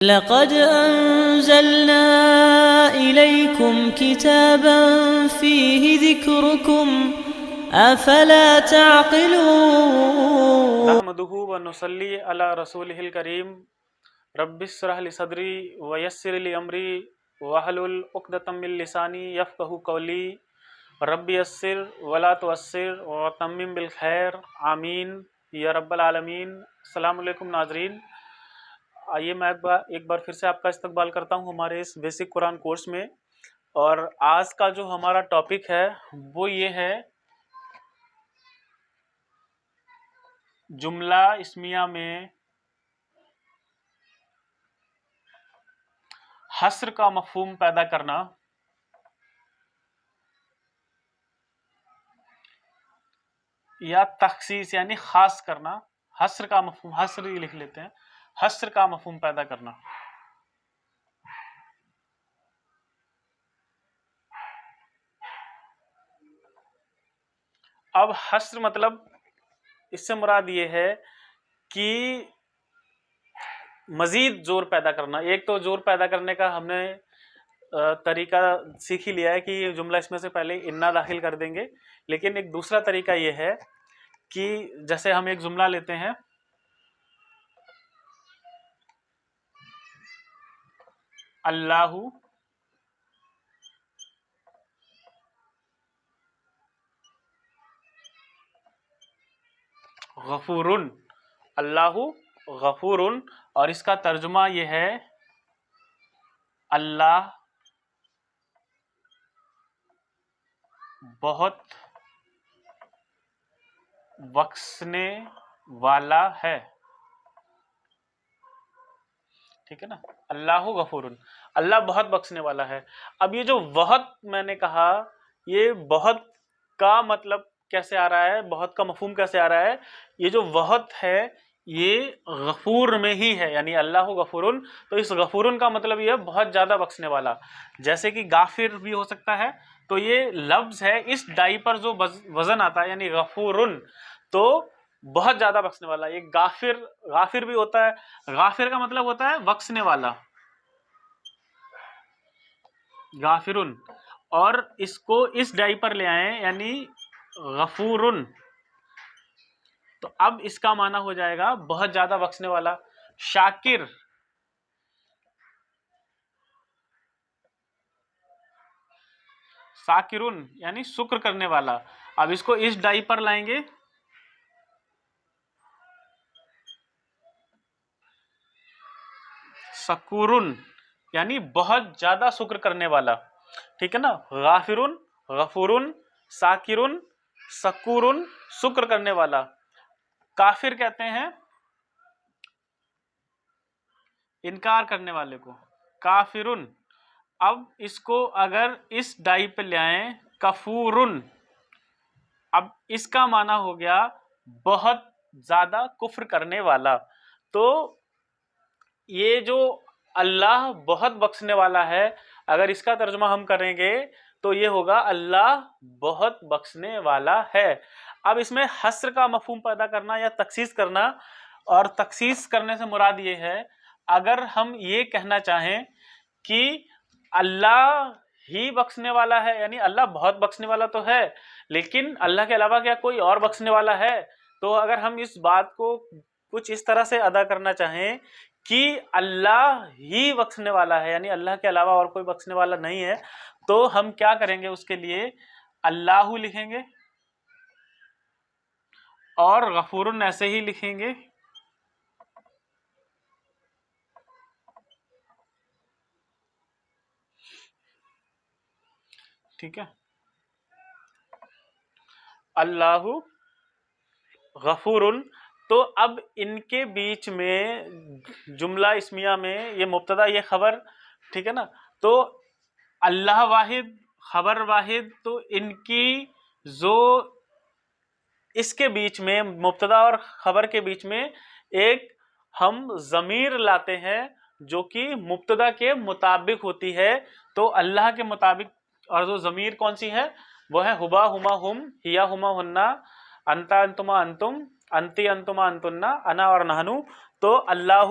لقد أنزلنا إليكم كتابا فيه ذكركم أفلا تعقلون نحمده ونصلي على رسوله الكريم رب اشرح لي صدري ويسر لي أمري واحلل عقدة من لساني يفقهوا قولي رب يسر ولا تعسر وتمم بالخير آمین یا رب العالمین۔ السلام علیکم ناظرین، آئیے میں ایک بار پھر سے آپ کا استقبال کرتا ہوں ہمارے اس بیسک قرآن کورس میں، اور آج کا جو ہمارا ٹاپک ہے وہ یہ ہے جملہ اسمیہ میں حصر کا مفہوم پیدا کرنا، یا تخصیص یعنی خاص کرنا۔ حصر کا مفہوم، حصر ہی لکھ لیتے ہیں، حصر کا مفہوم پیدا کرنا۔ اب حصر مطلب اس سے مراد یہ ہے کہ مزید زور پیدا کرنا۔ ایک تو زور پیدا کرنے کا ہم نے طریقہ سیکھ ہی لیا ہے کہ یہ جملہ اس میں سے پہلے انا داخل کر دیں گے، لیکن ایک دوسرا طریقہ یہ ہے کہ جیسے ہم ایک جملہ لیتے ہیں، اللہ غفورن، اللہ غفورن، اور اس کا ترجمہ یہ ہے اللہ بہت بخشنے والا ہے۔ ٹھیک ہے نا، اللہ غفورن، اللہ بہت بخشنے والا ہے۔ اب یہ جو بہت میں نے کہا، یہ بہت کا مطلب کیسے آ رہا ہے، بہت کا مفہوم کیسے آ رہا ہے؟ یہ جو بہت ہے یہ غفور میں ہی ہے، یعنی اللہ غفورن، تو اس غفورن کا مطلب یہ ہے بہت زیادہ بخشنے والا۔ جیسے کہ غافر بھی ہو سکتا ہے، تو یہ لفظ ہے، اس ڈائی پر جو وزن آتا ہے یعنی غفورن، تو بہت زیادہ بخشنے والا۔ یہ غافر بھی ہوتا ہے، غافر کا مطلب ہوتا ہے بخشنے والا، غافرن، اور اس کو اس ڈائی پر لے آئیں یعنی غفورن، تو اب اس کا معنی ہو جائے گا بہت زیادہ بخشنے والا۔ شاکر، شاکرن یعنی شکر کرنے والا۔ اب اس کو اس ڈائی پر لائیں گے، شکورن یعنی بہت زیادہ شکر کرنے والا۔ ٹھیک ہے نا، غافرن، غفورن، شاکرن، شکورن، شکر کرنے والا۔ کافر کہتے ہیں انکار کرنے والے کو، کافرن۔ اب اس کو اگر اس ڈائی پہ لے آئیں، کفورن، اب اس کا معنی ہو گیا بہت زیادہ کفر کرنے والا۔ تو یہ جو اللہ بہت بخشنے والا ہے، اگر اس کا ترجمہ ہم کریں گے تو یہ ہوگا اللہ بہت بخشنے والا ہے۔ اب اس میں حصر کا مفہوم پیدا کرنا یا تخصیص کرنا، اور تخصیص کرنے سے مراد یہ ہے اگر ہم یہ کہنا چاہیں کہ اللہ ہی بخشنے والا ہے، یعنی اللہ بہت بخشنے والا تو ہے، لیکن اللہ کے علاوہ کیا کوئی اور بخشنے والا ہے؟ تو اگر ہم اس بات کو کچھ اس طرح سے ادا کرنا چاہیں کہ اللہ ہی بخشنے والا ہے، یعنی اللہ کے علاوہ اور کوئی بخشنے والا نہیں ہے، تو ہم کیا کریں گے؟ اس کے لیے اللہ لکھیں گے اور غفورن ایسے ہی لکھیں گے، ٹھیک ہے، اللہ غفورن۔ تو اب ان کے بیچ میں جملہ اسمیہ میں یہ مبتدا یہ خبر، ٹھیک ہے نا، تو اللہ واحد خبر واحد، تو ان کی جو اس کے بیچ میں مبتدا اور خبر کے بیچ میں ایک ہم ضمیر لاتے ہیں جو کہ مبتدا کے مطابق ہوتی ہے، تو اللہ کے مطابق، اور جو ضمیر کون سی ہے؟ وہ ہے ہبا ہما ہم، ہیا ہما ہننا، انتا انتما انتم، انتی انتما انتنا، انا اور نحنو۔ تو اللہ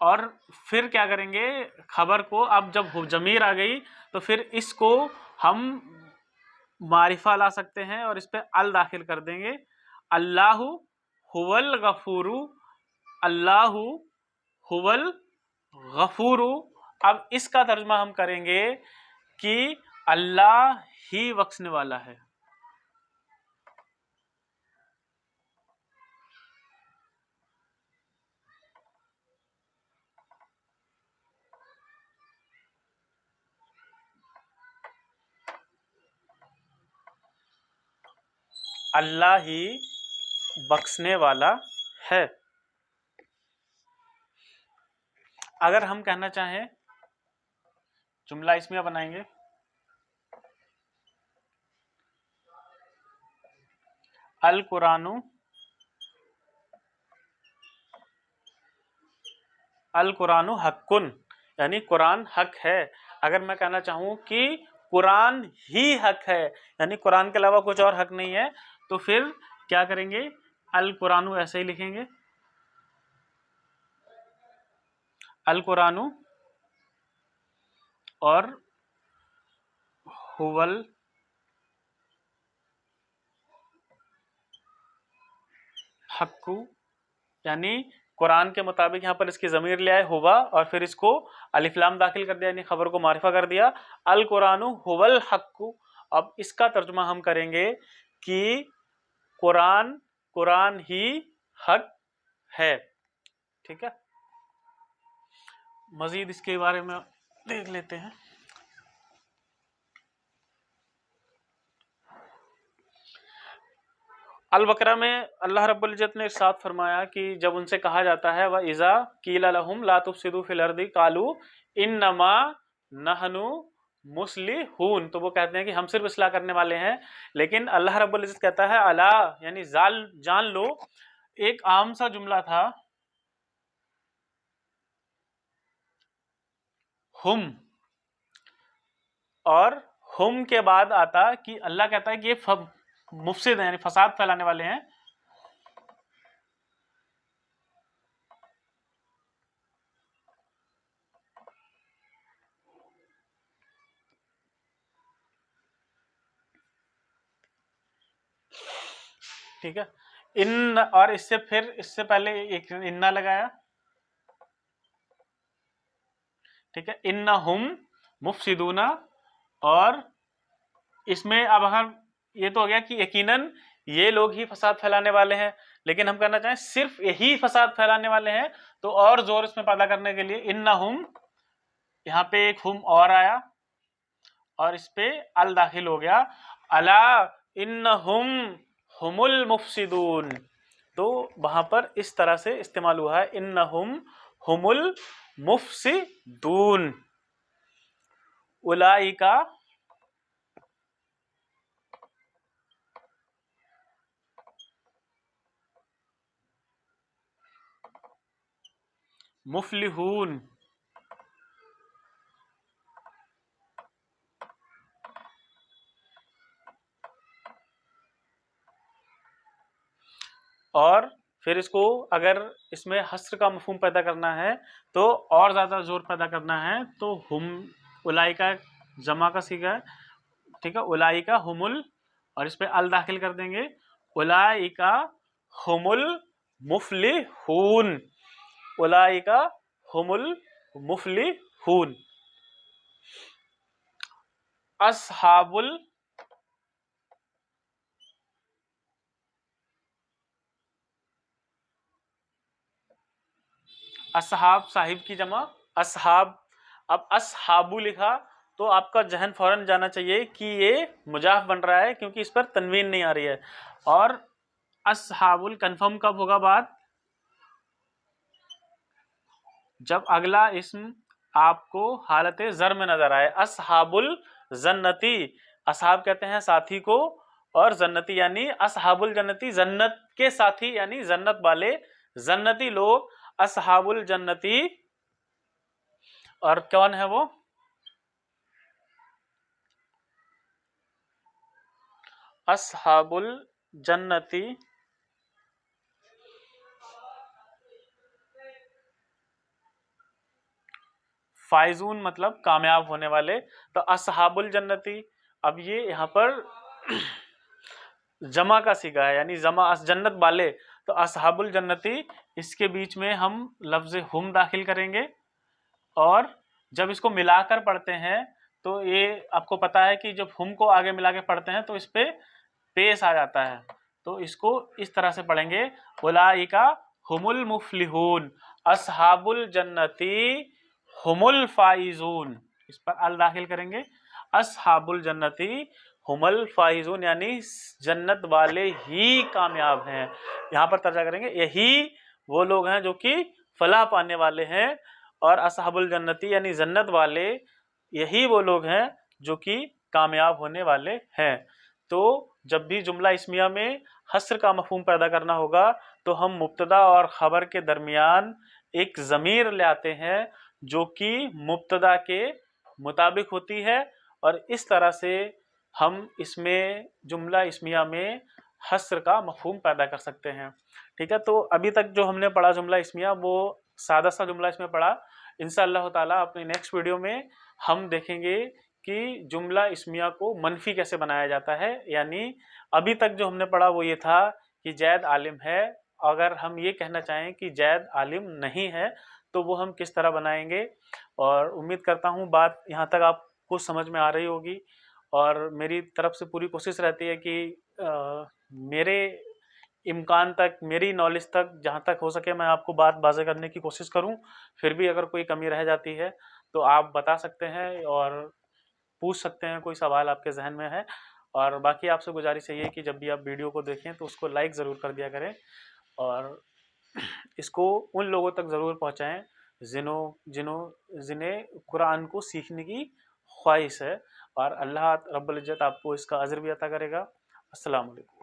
اور پھر کیا کریں گے خبر کو، اب جب ضمیر آ گئی تو پھر اس کو ہم معرفہ لا سکتے ہیں اور اس پہ ال داخل کر دیں گے. اللہ هو الغفور، اللہ هو الغفور. اب اس کا ترجمہ ہم کریں گے کہ اللہ ہی بخشنے والا ہے. اللہ ہی بخشنے والا ہے. اگر ہم کہنا چاہیں جملہ اسمیہ بنائیں گے، القرآن القرآن حقن، یعنی قرآن حق ہے. اگر میں کہنا چاہوں کہ قرآن ہی حق ہے، یعنی قرآن کے علاوہ کچھ اور حق نہیں ہے، تو پھر کیا کریں گے، القرآن ایسے ہی لکھیں گے، القرآن اور هو الحق، یعنی قرآن کے مطابق یہاں پر اس کی ضمیر لے آئے ہوا اور پھر اس کو الف لام داخل کر دیا، یعنی خبر کو معرفہ کر دیا، القرآن هو الحق. اب اس کا ترجمہ ہم کریں گے کہ قرآن ہی حق ہے. ٹھیک ہے، مزید اس کے بارے میں دیکھ لیتے ہیں. البقرہ میں اللہ رب العزت نے ارشاد فرمایا کہ جب ان سے کہا جاتا ہے وَإِذَا قِيلَ لَهُمْ لَا تُفْسِدُوا فِي الْأَرْضِ قَالُوا إِنَّمَا نَحْنُ مُصْلِحُونَ، تو وہ کہتے ہیں کہ ہم صرف اصلاح کرنے والے ہیں. لیکن اللہ رب العزت کہتا ہے الا، یعنی جان لو. ایک عام سا جملہ تھا ہم، اور ہم کے بعد آتا کہ اللہ کہتا ہے کہ یہ مفسد ہیں، یعنی فساد پھیلانے والے ہیں. ٹھیک ہے، ان، اور اس سے پھر اس سے پہلے ایک انا لگایا. ٹھیک ہے، انہم مفسدون، اور اس میں اب ہم یہ تو ہو گیا کہ یقیناً یہ لوگ ہی فساد پھیلانے والے ہیں. لیکن ہم کہنا چاہیں صرف یہی فساد پھیلانے والے ہیں، تو اور زور اس میں پیدا کرنے کے لیے انہم، یہاں پہ ایک ہم اور آیا اور اس پہ ال داخل ہو گیا، الا انہم ہم المفسدون. تو وہاں پر اس طرح سے استعمال ہوا ہے انہم ہم المفسدون. اولئک مفلحون. اور پھر اس کو اگر اس میں حصر کا مفہوم پیدا کرنا ہے تو اور زیادہ زور پیدا کرنا ہے تو ہم، اولئک جمع کا صیغہ ہے. ٹھیک ہے، اولئک ہم اور اس پہ ال داخل کر دیں گے، اولئک ہم المفلحون، اولئک ہم المفلحون. اصحاب صاحب کی جمع اصحاب. اب اصحابو لکھا تو آپ کا ذہن فوراً جانا چاہیے کہ یہ مضاف بن رہا ہے کیونکہ اس پر تنوین نہیں آ رہی ہے. اور اصحاب کنفرم کب ہوگا بات، جب اگلا اسم آپ کو حالت زر میں نظر آئے. اصحاب الجنتی، اصحاب کہتے ہیں ساتھی کو، اور جنتی یعنی اصحاب الجنتی جنت کے ساتھی، یعنی جنت والے جنتی لوگ. اصحاب الجنتی، اور کون ہے وہ، اصحاب الجنتی فائزون مطلب کامیاب ہونے والے. تو اصحاب الجنتی، اب یہ یہاں پر جمع کا صیغہ ہے، یعنی جمع جنت والے. تو اصحاب الجنتی اس کے بیچ میں ہم لفظ ہم داخل کریں گے، اور جب اس کو ملا کر پڑھتے ہیں تو یہ آپ کو پتا ہے کہ جب ہم کو آگے ملا کے پڑھتے ہیں تو اس پہ پیش آ جاتا ہے. تو اس کو اس طرح سے پڑھیں گے، اولئک ہم المفلحون اصحاب الجنتی ہم الفائزون. اس پر ال داخل کریں گے، اصحاب الجنتی ہم الفائزون، یعنی جنت والے ہی کامیاب ہیں. یہاں پر ترجمہ کریں گے یہی وہ لوگ ہیں جو کہ فلاح پانے والے ہیں، اور اصحاب الجنتی یعنی جنت والے یہی وہ لوگ ہیں جو کہ کامیاب ہونے والے ہیں. تو جب بھی جملہ اسمیہ میں حصر کا مفہوم پیدا کرنا ہوگا تو ہم مبتدا اور خبر کے درمیان ایک ضمیر لے آتے ہیں جو کہ مبتدا کے مطابق ہوتی ہے، اور اس طرح سے ہم اس میں جملہ اسمیہ میں حصر کا مفہوم پیدا کر سکتے ہیں. ٹھیک ہے، تو ابھی تک جو ہم نے پڑھا جملہ اسمیہ وہ سادہ سا جملہ اس میں پڑھا. انشاءاللہ تعالیٰ اپنے نیکسٹ ویڈیو میں ہم دیکھیں گے کہ جملہ اسمیہ کو منفی کیسے بنایا جاتا ہے. یعنی ابھی تک جو ہم نے پڑھا وہ یہ تھا کہ زید عالم ہے، اگر ہم یہ کہنا چاہیں کہ زید عالم نہیں ہے تو وہ ہم کس طرح بنائیں گے. اور امید کرتا ہوں بات یہاں تک آپ کو سمجھ میں آ رہی ہوگی، اور میری طرف سے پوری کوشش رہتی ہے کہ میرے امکان تک، میری نالج تک، جہاں تک ہو سکے میں آپ کو بات واضح کرنے کی کوشش کروں. پھر بھی اگر کوئی کمی رہ جاتی ہے تو آپ بتا سکتے ہیں اور پوچھ سکتے ہیں، کوئی سوال آپ کے ذہن میں ہے. اور باقی آپ سے گزارش ہے کہ جب بھی آپ ویڈیو کو دیکھیں تو اس کو لائک ضرور کر دیا کریں، اور اس کو ان لوگوں تک ضرور پہنچائیں جنہیں قرآن کو سیکھنے کی خواہش ہے. اور اللہ رب العزت آپ کو اس کا اجر بھی عطا کرے گا. السلام علیکم.